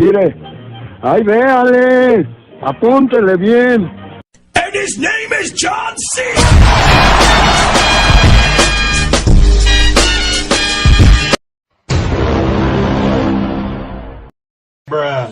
Mire, ahí véale, apúntele bien. And his name is John C. Bruh.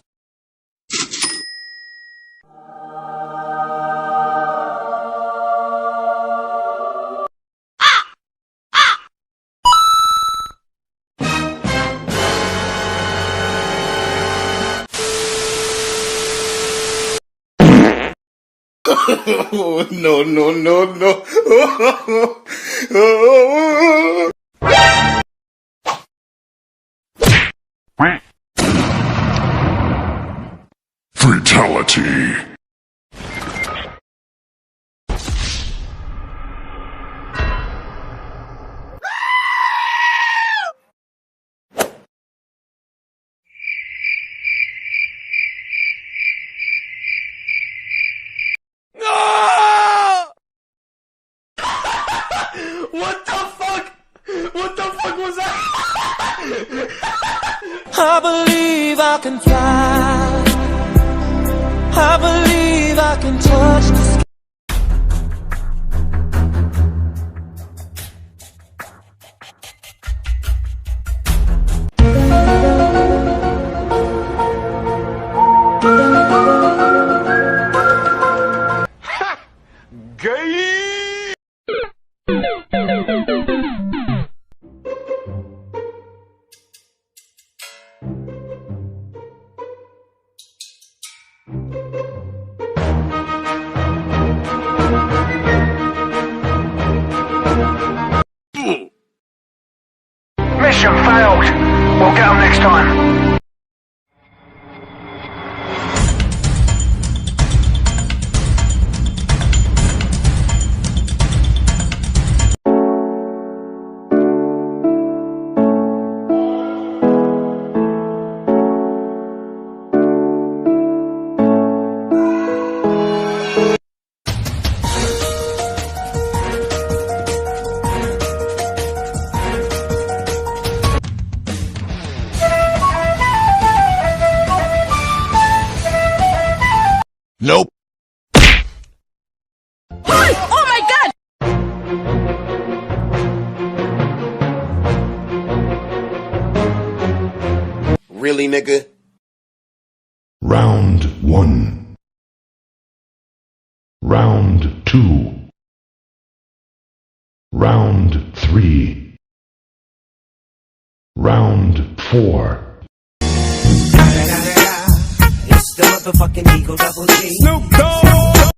Oh, no, no, no, no. Fatality. What the fuck? What the fuck was that? I believe I can fly. I believe I can touch the sky. Gay! Mission failed. We'll get them next time. Nope. Oh my god! Really, nigga? Round 1. Round 2. Round 3. Round 4. It's the motherfucking Eagle Double G. Snoop Dogg!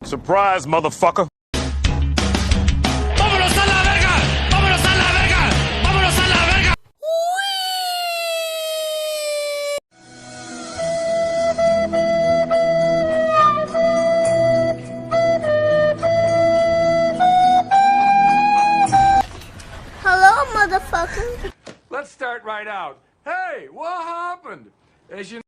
Surprise, motherfucker. ¡Vámonos a la verga! ¡Vámonos a la verga! ¡Vámonos a la verga! Hello, motherfucker. Let's start right out. Hey, what happened? As you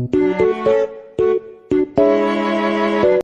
Thank you.